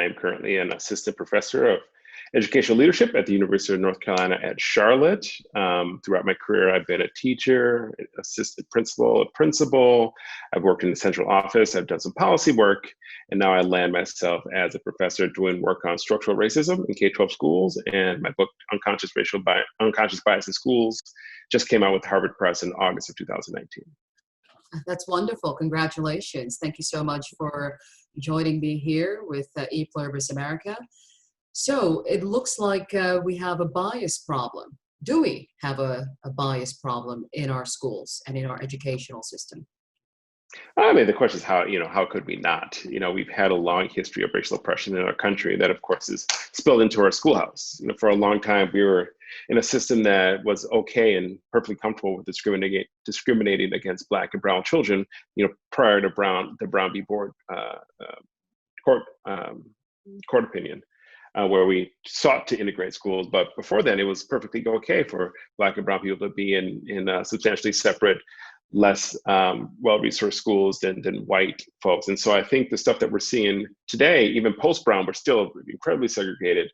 am currently an assistant professor of educational leadership at the University of North Carolina at Charlotte. Throughout my career, I've been a teacher, assistant principal, a principal. I've worked in the central office. I've done some policy work. And now I land myself as a professor doing work on structural racism in K-12 schools. And my book, Unconscious Bias in Schools, just came out with Harvard Press in August of 2019. That's wonderful. Congratulations. Thank you so much for joining me here with ePluribusAmerica. So it looks like we have a bias problem. Do we have a bias problem in our schools and in our educational system? I mean, the question is how could we not? We've had a long history of racial oppression in our country that, of course, is spilled into our schoolhouse. For a long time, we were in a system that was okay and perfectly comfortable with discriminating against Black and brown children, prior to the Brown v. Board court opinion. Where we sought to integrate schools. But before then, it was perfectly okay for Black and brown people to be in substantially separate, less well-resourced schools than white folks. And so I think the stuff that we're seeing today, even post-Brown, we're still incredibly segregated.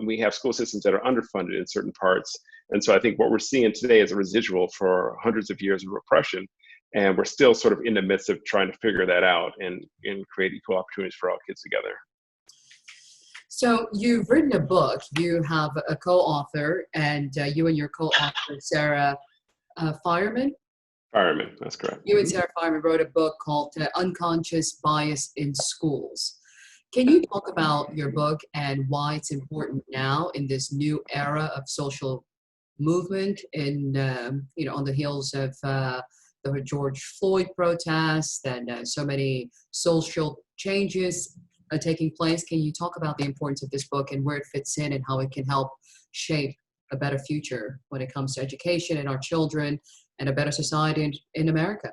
We have school systems that are underfunded in certain parts. And so I think what we're seeing today is a residual for hundreds of years of repression. And we're still sort of in the midst of trying to figure that out and create equal opportunities for all kids together. So you've written a book, you have a co-author, and you and your co-author, Sarah Fireman? Fireman, that's correct. You and Sarah Fireman wrote a book called Unconscious Bias in Schools. Can you talk about your book and why it's important now in this new era of social movement on the heels of the George Floyd protests and so many social changes taking place? Can you talk about the importance of this book and where it fits in and how it can help shape a better future when it comes to education and our children and a better society in America?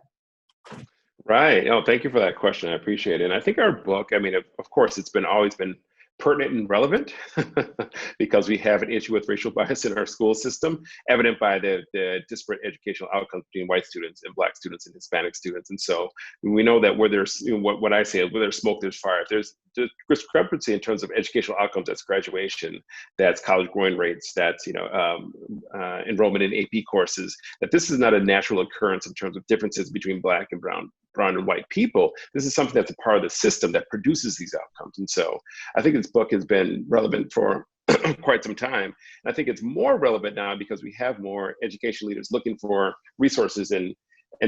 Right. Oh, thank you for that question. I appreciate it. And I think our book, I mean, of course, it's always been pertinent and relevant because we have an issue with racial bias in our school system, evident by the disparate educational outcomes between white students and Black students and Hispanic students. And so we know that where there's, what I say, where there's smoke, there's fire. If there's discrepancy in terms of educational outcomes, that's graduation, that's college going rates, that's enrollment in AP courses, that this is not a natural occurrence in terms of differences between Black and brown and white people. This is something that's a part of the system that produces these outcomes. And so I think this book has been relevant for quite some time. And I think it's more relevant now because we have more education leaders looking for resources and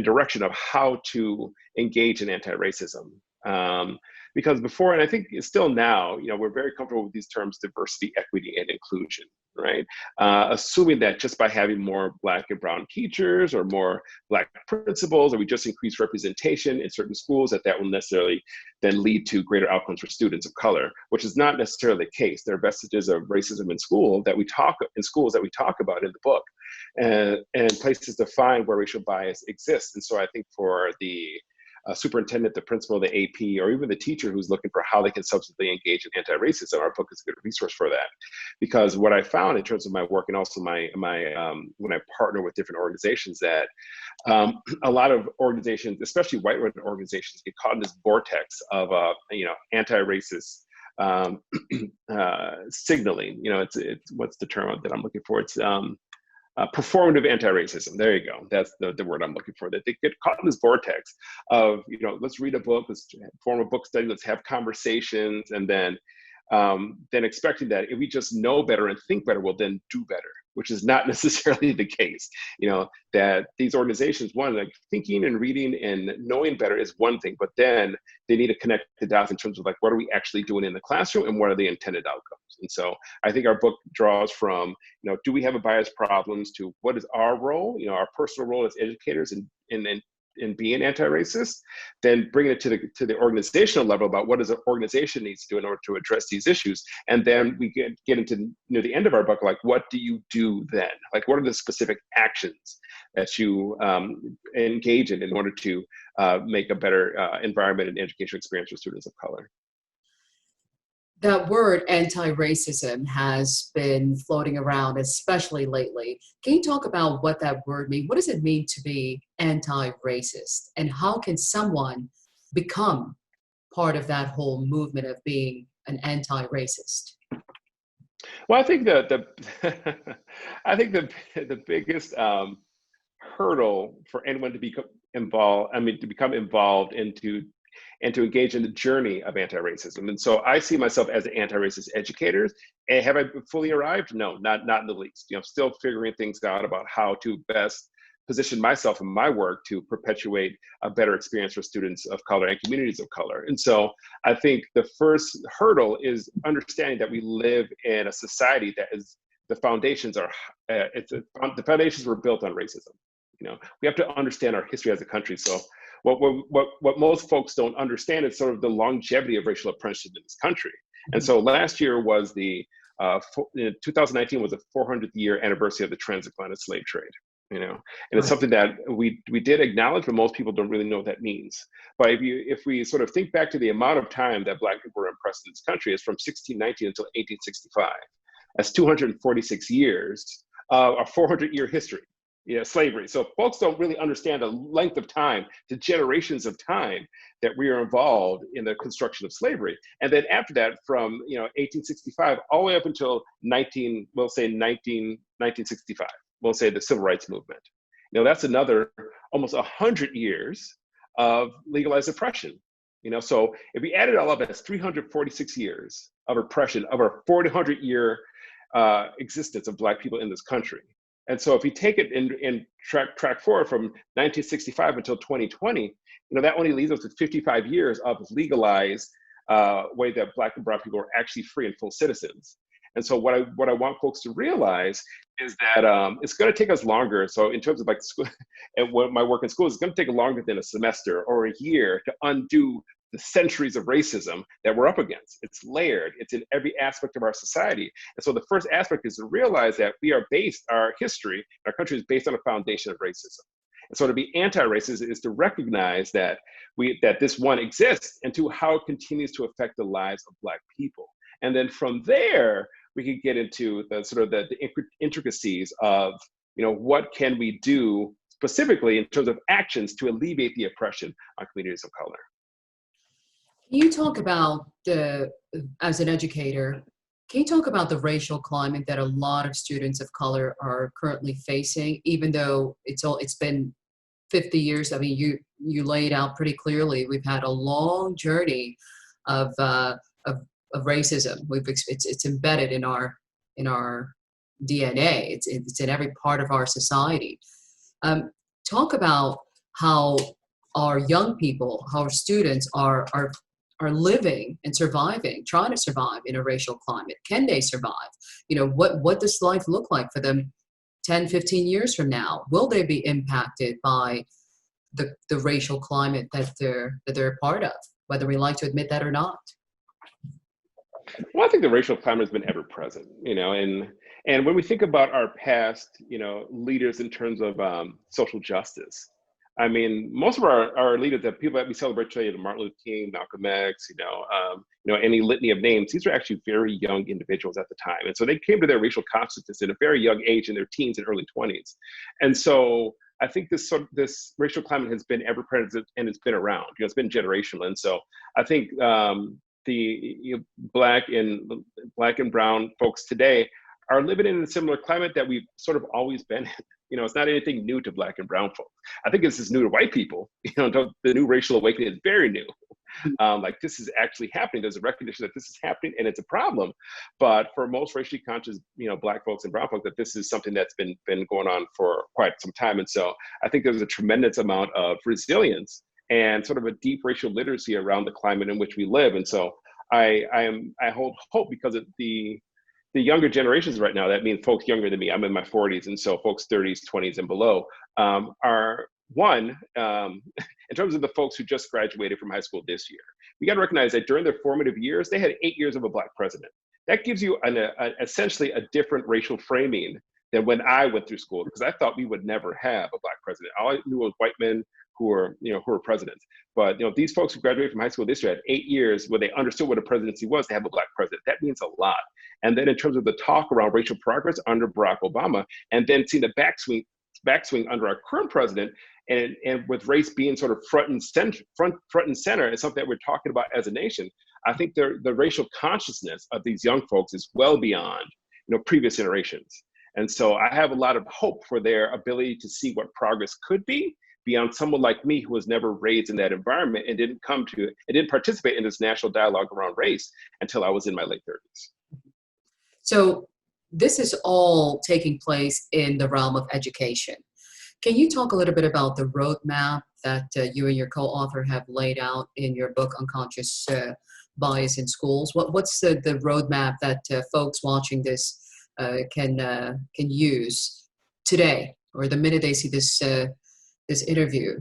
direction of how to engage in anti-racism. Because before, and I think it's still now, we're very comfortable with these terms, diversity, equity, and inclusion, right? Assuming that just by having more Black and brown teachers or more Black principals, or we just increase representation in certain schools, that will necessarily then lead to greater outcomes for students of color, which is not necessarily the case. There are vestiges of racism in schools that we talk about in the book, and places to find where racial bias exists. And so I think for the superintendent, the principal, the AP, or even the teacher who's looking for how they can substantively engage in anti-racism, our book is a good resource for that. Because what I found in terms of my work and also my when I partner with different organizations, that a lot of organizations, especially white-run organizations, get caught in this vortex of anti-racist signaling. It's what's the term that I'm looking for? It's performative anti-racism. There you go. That's the word I'm looking for. That they get caught in this vortex of, let's read a book, let's form a book study, let's have conversations, and then expecting that if we just know better and think better, we'll then do better, which is not necessarily the case. That these organizations, like thinking and reading and knowing better is one thing, but then they need to connect the dots in terms of what are we actually doing in the classroom and what are the intended outcomes. And so I think our book draws from, do we have a bias problems, to what is our role, our personal role as educators in being anti-racist, then bringing it to the organizational level about what does an organization needs to do in order to address these issues. And then we get into near the end of our book, what do you do then? What are the specific actions that you engage in order to make a better environment and educational experience for students of color? That word anti-racism has been floating around, especially lately. Can you talk about what that word means? What does it mean to be anti-racist? And how can someone become part of that whole movement of being an anti-racist? Well, I think the I think the biggest hurdle for anyone to become involved, to become involved into and to engage in the journey of anti-racism. And so I see myself as an anti-racist educator. And have I fully arrived? No, not in the least. Still figuring things out about how to best position myself and my work to perpetuate a better experience for students of color and communities of color. And so I think the first hurdle is understanding that we live in a society that is, the foundations are, the foundations were built on racism. We have to understand our history as a country. So what most folks don't understand is sort of the longevity of racial oppression in this country. And so last year was 2019 was the 400th year anniversary of the transatlantic slave trade. And it's something that we did acknowledge, but most people don't really know what that means. But if we sort of think back to the amount of time that Black people were oppressed in this country, it's from 1619 until 1865. That's 246 years, a 400-year history. Slavery. So folks don't really understand the length of time, the generations of time that we are involved in the construction of slavery. And then after that, from 1865 all the way up until 1965, we'll say the Civil Rights Movement. That's another almost 100 years of legalized oppression. So if we add it all up, that's 346 years of oppression of our 400-year existence of Black people in this country. And so if we take it and track forward from 1965 until 2020, that only leaves us with 55 years of legalized way that Black and Brown people are actually free and full citizens. And so what I want folks to realize is that it's going to take us longer. So in terms of like school and what my work in school, it's going to take longer than a semester or a year to undo the centuries of racism that we're up against. It's layered. It's in every aspect of our society. And so the first aspect is to realize that our history, our country is based on a foundation of racism. And so to be anti-racist is to recognize that this one exists, and to how it continues to affect the lives of Black people. And then from there, we can get into the sort of the intricacies of, what can we do specifically in terms of actions to alleviate the oppression on communities of color. Can you talk about as an educator, can you talk about the racial climate that a lot of students of color are currently facing, even though it's been 50 years? I mean, you laid out pretty clearly, we've had a long journey of racism. It's embedded in our DNA. It's in every part of our society. Talk about how our young people, how our students are living and surviving, trying to survive in a racial climate. Can they survive? What does life look like for them 10, 15 years from now? Will they be impacted by the racial climate that they're a part of, whether we like to admit that or not? Well, I think the racial climate has been ever present, and when we think about our past, leaders in terms of social justice, I mean, most of our leaders, the people that we celebrate today, Martin Luther King, Malcolm X, any litany of names, these are actually very young individuals at the time. And so they came to their racial consciousness at a very young age, in their teens and early 20s. And so I think this racial climate has been ever present, and it's been around. It's been generational. And so I think the Black and brown folks today are living in a similar climate that we've sort of always been in. It's not anything new to Black and brown folks. I think this is new to white people. The new racial awakening is very new. Like, this is actually happening. There's a recognition that this is happening and it's a problem. But for most racially conscious, Black folks and brown folks, that this is something that's been going on for quite some time. And so I think there's a tremendous amount of resilience and sort of a deep racial literacy around the climate in which we live. And so I hold hope, because of the younger generations right now, that means folks younger than me, I'm in my 40s, and so folks 30s, 20s, and below, are one, in terms of the folks who just graduated from high school this year. We got to recognize that during their formative years, they had 8 years of a Black president. That gives you essentially a different racial framing than when I went through school, because I thought we would never have a Black president. All I knew was white men who were presidents. But these folks who graduated from high school this year had 8 years where they understood what a presidency was to have a Black president. That means a lot. And then in terms of the talk around racial progress under Barack Obama, and then seeing the backswing under our current president, And with race being sort of front and center is something that we're talking about as a nation. I think the racial consciousness of these young folks is well beyond, previous generations. And so I have a lot of hope for their ability to see what progress could be beyond someone like me who was never raised in that environment and didn't participate in this national dialogue around race until I was in my late 30s. So this is all taking place in the realm of education. Can you talk a little bit about the roadmap that you and your co-author have laid out in your book, Unconscious Bias in Schools? What's the roadmap that folks watching this can use today, or the minute they see this interview?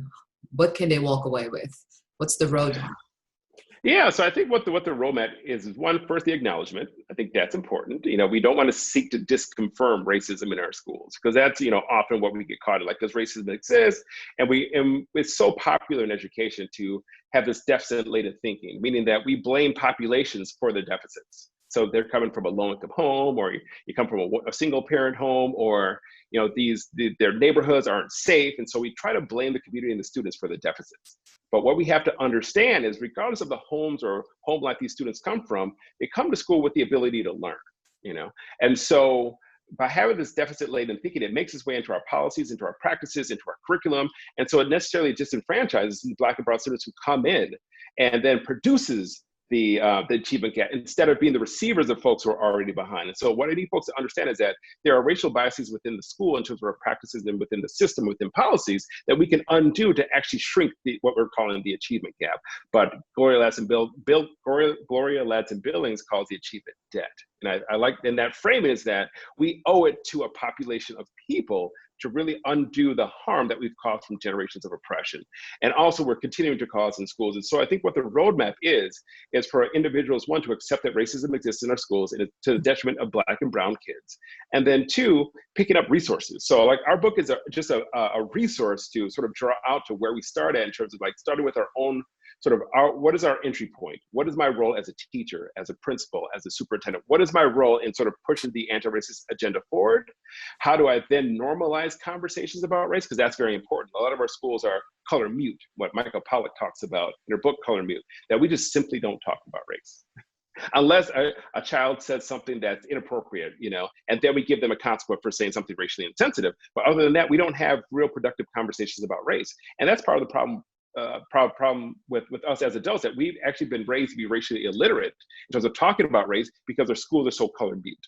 What can they walk away with? What's the roadmap? Yeah, so I think what the roadmap is one, first, the acknowledgement. I think that's important. We don't want to seek to disconfirm racism in our schools, because that's often what we get caught in. Like, does racism exist? And it's so popular in education to have this deficit-laden thinking, meaning that we blame populations for the deficits. So they're coming from a low-income home, or you come from a single-parent home, or their neighborhoods aren't safe, and so we try to blame the community and the students for the deficits. But what we have to understand is, regardless of the homes or home life these students come from, they come to school with the ability to learn. And so by having this deficit-laden thinking, it makes its way into our policies, into our practices, into our curriculum, and so it necessarily disenfranchises Black and brown students who come in, and then produces the achievement gap instead of being the receivers of folks who are already behind. And so what I need folks to understand is that there are racial biases within the school in terms of our practices and within the system, within policies, that we can undo to actually shrink what we're calling the achievement gap. But Gloria Ladson Billings calls the achievement debt. And I like, and that framing is that we owe it to a population of people to really undo the harm that we've caused from generations of oppression. And also we're continuing to cause in schools. And so I think what the roadmap is for individuals, one, to accept that racism exists in our schools and to the detriment of Black and brown kids. And then two, picking up resources. So like our book is just a resource to sort of draw out to where we start at in terms of like starting with our own what is our entry point? What is my role as a teacher, as a principal, as a superintendent? What is my role in sort of pushing the anti-racist agenda forward? How do I then normalize conversations about race? Because that's very important. A lot of our schools are color mute, what Michael Pollock talks about in her book, Color Mute, that we just simply don't talk about race. Unless a child says something that's inappropriate, and then we give them a consequence for saying something racially insensitive. But other than that, we don't have real productive conversations about race. And that's part of the problem with us as adults, that we've actually been raised to be racially illiterate in terms of talking about race because our schools are so color mute.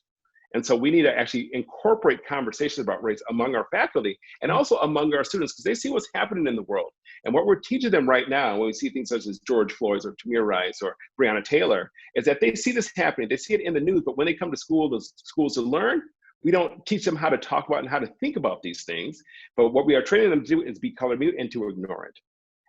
And so we need to actually incorporate conversations about race among our faculty and also among our students, because they see what's happening in the world. And what we're teaching them right now, when we see things such as George Floyd or Tamir Rice or Breonna Taylor, is that they see this happening. They see it in the news, but when they come to school, those schools to learn, we don't teach them how to talk about and how to think about these things. But what we are training them to do is be color mute and to ignore it.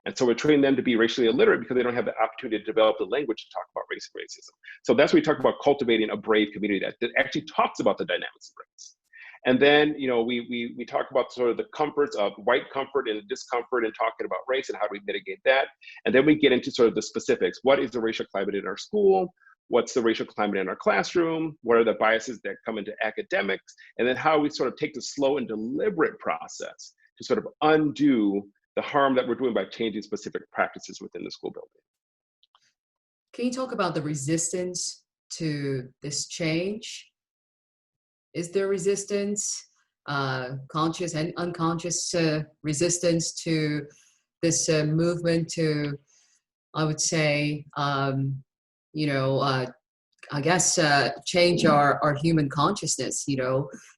And so we're training them to be racially illiterate because they don't have the opportunity to develop the language to talk about race and racism. So that's what we talk about, cultivating a brave community that actually talks about the dynamics of race. And then, we talk about sort of the comforts of white comfort and discomfort and talking about race and how do we mitigate that. And then we get into sort of the specifics. What is the racial climate in our school? What's the racial climate in our classroom? What are the biases that come into academics? And then how we sort of take the slow and deliberate process to sort of undo the harm that we're doing by changing specific practices within the school building. Can you talk about the resistance to this change? Is there resistance, conscious and unconscious resistance to this movement to, I would say, change our human consciousness,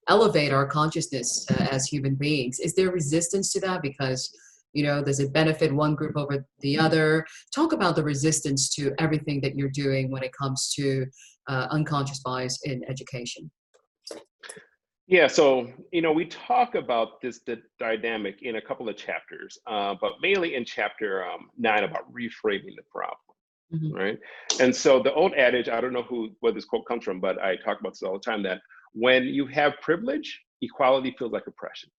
elevate our consciousness as human beings? Is there resistance to that? Because does it benefit one group over the other? Talk about the resistance to everything that you're doing when it comes to unconscious bias in education. Yeah, so, we talk about the dynamic in a couple of chapters, but mainly in chapter 9 about reframing the problem, mm-hmm. Right? And so the old adage, I don't know where this quote comes from, but I talk about this all the time, that when you have privilege, equality feels like oppression.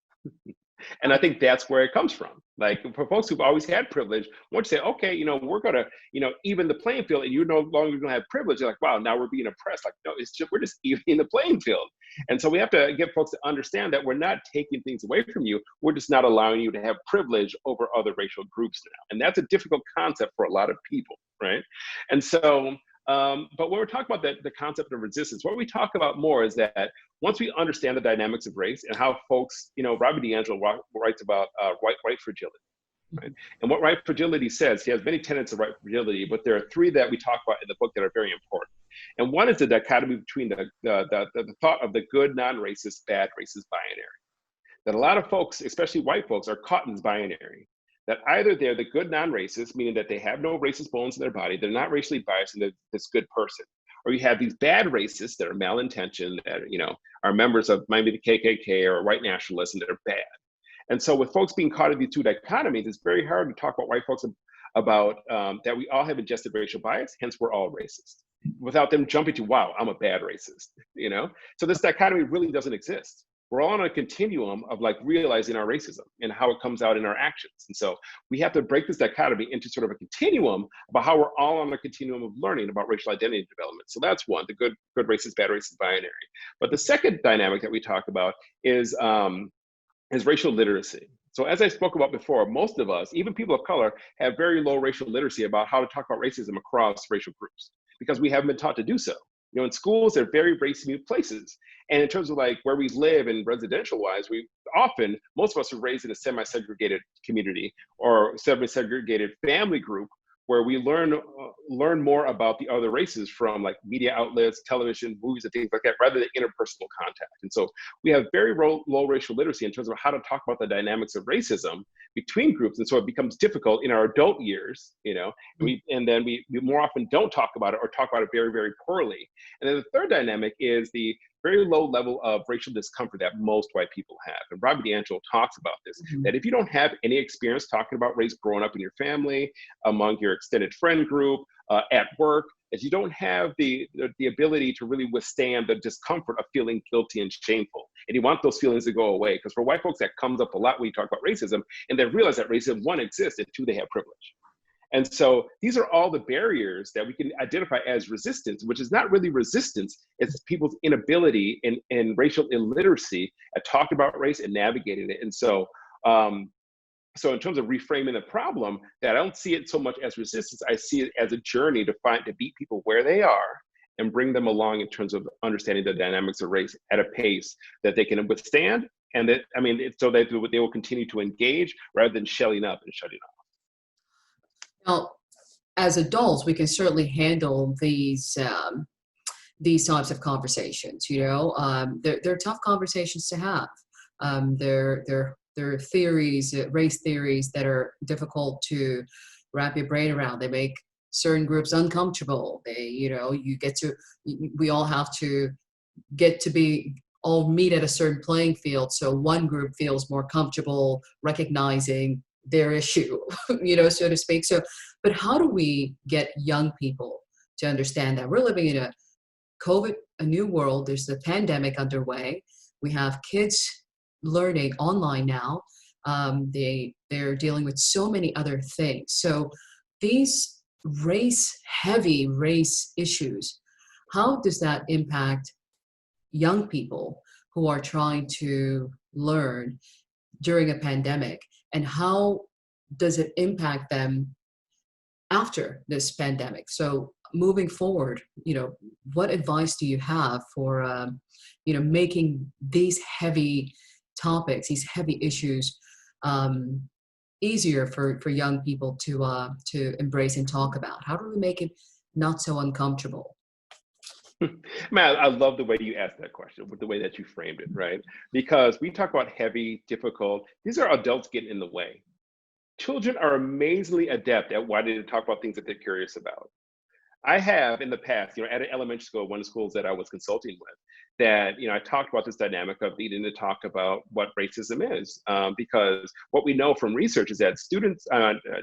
And I think that's where it comes from. Like for folks who've always had privilege, once you say, okay, we're gonna, even the playing field, and you're no longer gonna have privilege, you're like, wow, now we're being oppressed. Like, no, we're just evening the playing field. And so we have to get folks to understand that we're not taking things away from you. We're just not allowing you to have privilege over other racial groups now. And that's a difficult concept for a lot of people, right? And so, but when we're talking about the concept of resistance, what we talk about more is that once we understand the dynamics of race and how folks, Robbie DiAngelo writes about white fragility, right? And what white fragility says, he has many tenets of white fragility, but there are three that we talk about in the book that are very important. And one is the dichotomy between the thought of the good non-racist, bad racist binary. That a lot of folks, especially white folks, are caught in this binary. That either they're the good non-racist, meaning that they have no racist bones in their body, they're not racially biased, and they're this good person. Or you have these bad racists that are malintentioned, that are members of maybe the KKK or white nationalists, and they're bad. And so with folks being caught in these two dichotomies, it's very hard to talk about white folks about that we all have ingested racial bias, hence we're all racist, without them jumping to, wow, I'm a bad racist, So this dichotomy really doesn't exist. We're all on a continuum of like realizing our racism and how it comes out in our actions. And so we have to break this dichotomy into sort of a continuum about how we're all on a continuum of learning about racial identity development. So that's one, the good racist, bad racist binary. But the second dynamic that we talk about is racial literacy. So as I spoke about before, most of us, even people of color, have very low racial literacy about how to talk about racism across racial groups because we haven't been taught to do so. In schools, they're very race-mute places. And in terms of like where we live and residential-wise, most of us are raised in a semi-segregated community or semi-segregated family group where we learn more about the other races from like media outlets, television, movies, and things like that, rather than interpersonal contact. And so we have very low racial literacy in terms of how to talk about the dynamics of racism between groups. And so it becomes difficult in our adult years, and then we more often don't talk about it or talk about it very, very poorly. And then the third dynamic is the very low level of racial discomfort that most white people have. And Robbie DiAngelo talks about this, that if you don't have any experience talking about race growing up in your family, among your extended friend group, at work, as you don't have the ability to really withstand the discomfort of feeling guilty and shameful. And you want those feelings to go away. Because for white folks, that comes up a lot when you talk about racism, and they realize that racism, one, exists, and two, they have privilege. And so these are all the barriers that we can identify as resistance, which is not really resistance, it's people's inability and racial illiteracy at talking about race and navigating it. And so, so in terms of reframing the problem, that I don't see it so much as resistance, I see it as a journey to meet people where they are and bring them along in terms of understanding the dynamics of race at a pace that they can withstand, and that, so that they will continue to engage rather than shelling up and shutting off. Now, as adults, we can certainly handle these types of conversations. They're tough conversations to have. They're theories, race theories that are difficult to wrap your brain around. They make certain groups uncomfortable. We all have to all meet at a certain playing field, so one group feels more comfortable recognizing their issue, so to speak. So, but how do we get young people to understand that we're living in a new world? There's the pandemic underway. We have kids learning online now. They're dealing with so many other things. So these heavy race issues, how does that impact young people who are trying to learn during a pandemic? And how does it impact them after this pandemic? So moving forward, what advice do you have for, making these heavy topics, these heavy issues, easier for young people to embrace and talk about? How do we make it not so uncomfortable? Man, I love the way you asked that question, with the way that you framed it, right? Because we talk about heavy, difficult, these are adults getting in the way. Children are amazingly adept at wanting to talk about things that they're curious about. I have in the past, at an elementary school, one of the schools that I was consulting with, that, I talked about this dynamic of needing to talk about what racism is, because what we know from research is that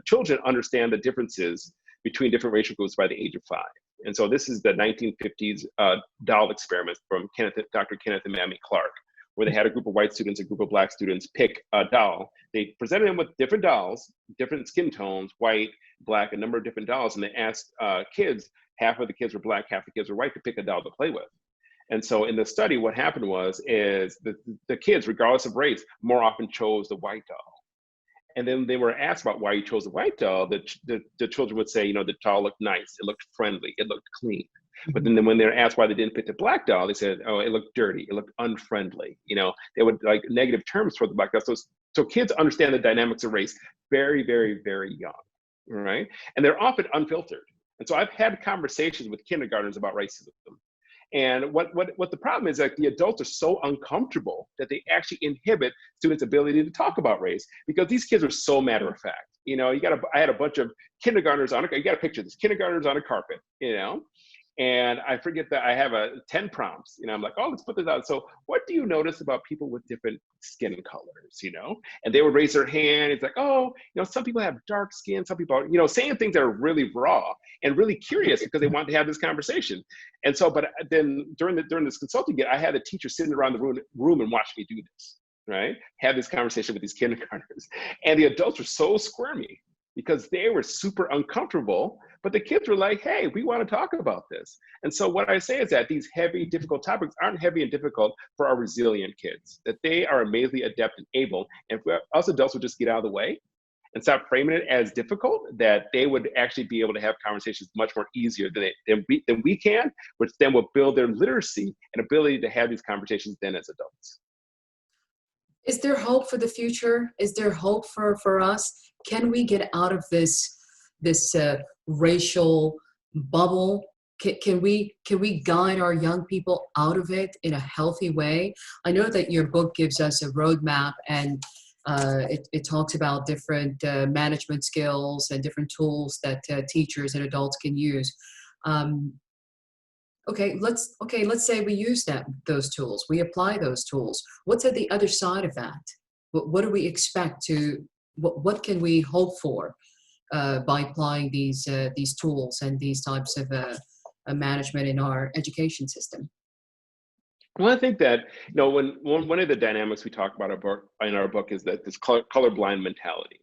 children understand the differences between different racial groups by the age of 5. And so this is the 1950s doll experiment from Dr. Kenneth and Mamie Clark, where they had a group of white students, a group of black students pick a doll. They presented them with different dolls, different skin tones, white, black, a number of different dolls, and they asked kids, half of the kids were black, half the kids were white, to pick a doll to play with. And so in the study, what happened is the kids, regardless of race, more often chose the white doll. And then they were asked about why you chose the white doll. The children would say, the doll looked nice, it looked friendly, it looked clean. But then when they're asked why they didn't pick the black doll, they said, oh, it looked dirty, it looked unfriendly. They would like negative terms for the black doll. So kids understand the dynamics of race very, very, very young, right? And they're often unfiltered. And so I've had conversations with kindergartners about racism. And what the problem is that the adults are so uncomfortable that they actually inhibit students' ability to talk about race, because these kids are so matter of fact. I had a bunch of kindergartners you got a picture of this, kindergartners on a carpet, and I forget that I have 10 prompts, I'm like, oh, let's put this out. So what do you notice about people with different skin colors, And they would raise their hand. It's like, oh, some people have dark skin, some people are, saying things that are really raw and really curious because they want to have this conversation. And so, but then during this consulting gig, I had a teacher sitting around the room and watch me do this, right? Have this conversation with these kindergartners. And the adults were so squirmy because they were super uncomfortable, but the kids were like, hey, we want to talk about this. And so what I say is that these heavy, difficult topics aren't heavy and difficult for our resilient kids, that they are amazingly adept and able. And if us adults would just get out of the way and stop framing it as difficult, that they would actually be able to have conversations much more easier than we can, which then will build their literacy and ability to have these conversations then as adults. Is there hope for the future? Is there hope for us? Can we get out of this racial bubble? Can we guide our young people out of it in a healthy way? I know that your book gives us a roadmap, and it talks about different management skills and different tools that teachers and adults can use. Okay, let's say we use those tools, we apply those tools. What's at the other side of that? What do we expect to? What can we hope for by applying these tools and these types of management in our education system? Well, I think that when one of the dynamics we talk about in our book is that this colorblind mentality.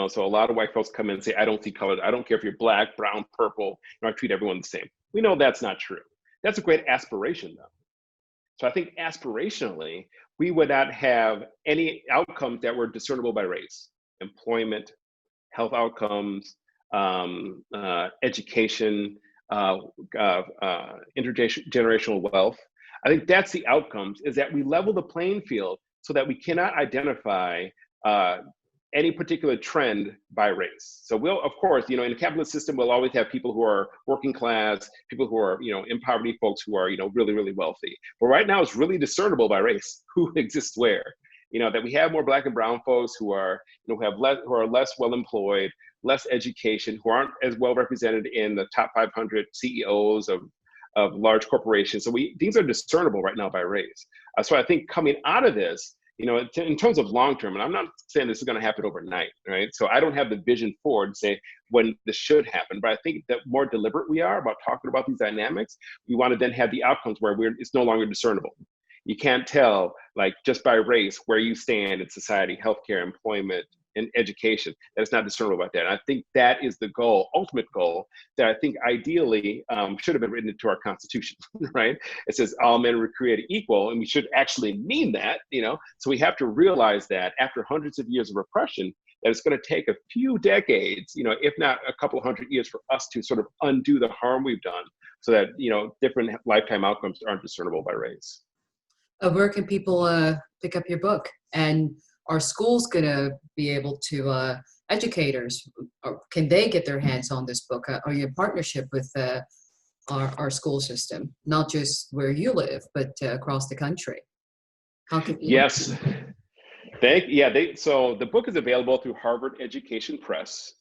So a lot of white folks come in and say, I don't see color. I don't care if you're black, brown, purple. I treat everyone the same. We know that's not true. That's a great aspiration, though. So I think aspirationally, we would not have any outcomes that were discernible by race: employment, health outcomes, education, intergenerational wealth. I think that's the outcomes, is that we level the playing field so that we cannot identify any particular trend by race. So we'll, of course, in a capitalist system, we'll always have people who are working class, people who are, in poverty, folks who are, really, really wealthy. But right now it's really discernible by race who exists where. That we have more black and brown folks who are, who are less well employed, less education, who aren't as well represented in the top 500 CEOs of large corporations. So these are discernible right now by race. So I think coming out of this, in terms of long term, and I'm not saying this is going to happen overnight, right? So I don't have the vision forward to say when this should happen, but I think that more deliberate we are about talking about these dynamics, we want to then have the outcomes where it's no longer discernible. You can't tell, like, just by race where you stand in society, healthcare, employment, and education. That's not discernible about that. And I think that is the goal, ultimate goal, that I think ideally should have been written into our Constitution, right? It says all men were created equal, and we should actually mean that, So we have to realize that after hundreds of years of repression, that it's going to take a few decades, if not a couple of hundred years, for us to sort of undo the harm we've done, so that, different lifetime outcomes aren't discernible by race. Where can people pick up your book? And are schools going to be able to, educators, or can they get their hands on this book? Are you in partnership with our school system, not just where you live, but across the country? How can Yes. So the book is available through Harvard Education Press.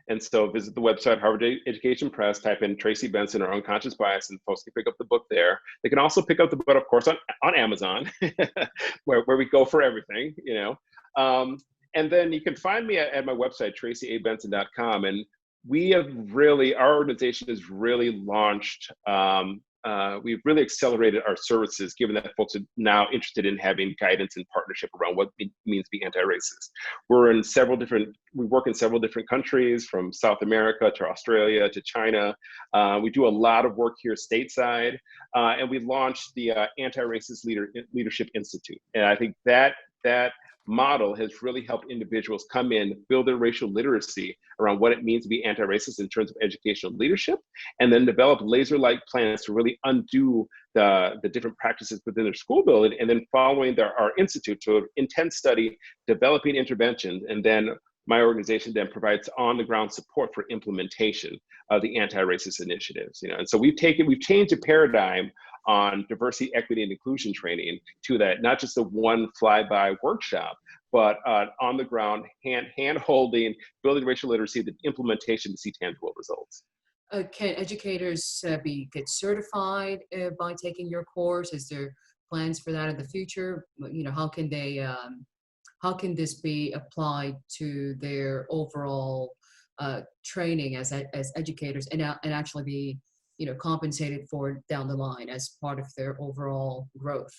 And so visit the website, Harvard Education Press, type in Tracey Benson or Unconscious Bias, and folks can pick up the book there. They can also pick up the book, of course, on Amazon, where we go for everything, And then you can find me at my website, TraceyABenson.com. And our organization has really launched we've really accelerated our services, given that folks are now interested in having guidance and partnership around what it means to be anti-racist. We work in several different countries, from South America to Australia to China. We do a lot of work here stateside, and we launched the Anti-Racist Leadership Institute. And I think that model has really helped individuals come in, build their racial literacy around what it means to be anti-racist in terms of educational leadership, and then develop laser-like plans to really undo the different practices within their school building, and then following our institute to an intense study, developing interventions, and then my organization then provides on-the-ground support for implementation of the anti-racist initiatives. And so we've changed the paradigm on diversity, equity, and inclusion training to that, not just a one fly-by workshop, but on the ground, hand-holding, building racial literacy, the implementation to see tangible results. Can educators get certified by taking your course? Is there plans for that in the future? How can they? How can this be applied to their overall training as educators, and actually be compensated for down the line as part of their overall growth?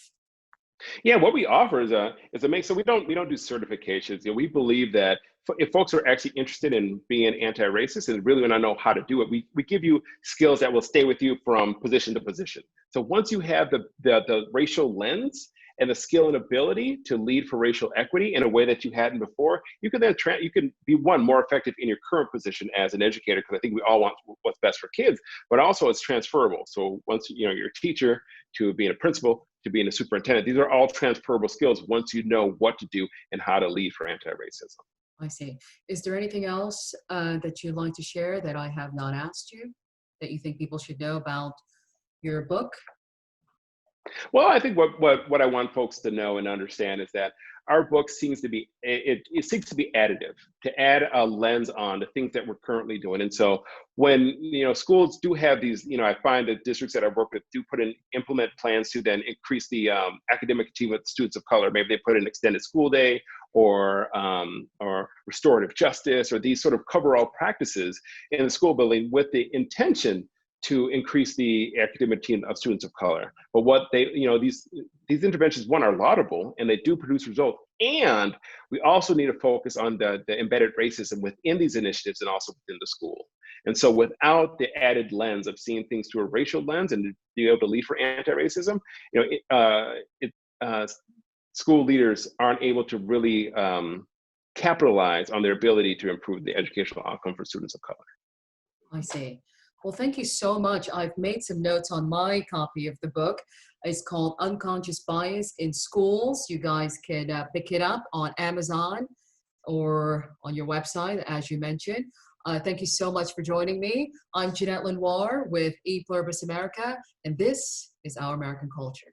Yeah, what we offer is a mix. So we don't do certifications. We believe that if folks are actually interested in being anti-racist and really want to know how to do it, we give you skills that will stay with you from position to position. So once you have the racial lens and the skill and ability to lead for racial equity in a way that you hadn't before, you can then you can be more effective in your current position as an educator, because I think we all want what's best for kids, but also it's transferable. So once you're a teacher to being a principal to being a superintendent, these are all transferable skills once you know what to do and how to lead for anti-racism. I see. Is there anything else that you'd like to share that I have not asked you, that you think people should know about your book? Well, I think what I want folks to know and understand is that our book seems to be seeks to be additive, to add a lens on the things that we're currently doing. And so when schools do have these, I find that districts that I work with do implement plans to then increase the academic achievement of students of color. Maybe they put an extended school day or restorative justice, or these sort of coverall practices in the school building with the intention to increase the academic team of students of color. But what these interventions, one, are laudable and they do produce results. And we also need to focus on the embedded racism within these initiatives and also within the school. And so without the added lens of seeing things through a racial lens and being able to lead for anti-racism, school leaders aren't able to really capitalize on their ability to improve the educational outcome for students of color. I see. Well, thank you so much. I've made some notes on my copy of the book. It's called Unconscious Bias in Schools. You guys can pick it up on Amazon or on your website, as you mentioned. Thank you so much for joining me. I'm Jeanette Lenoir with ePluribusAmerica, and this is Our American Culture.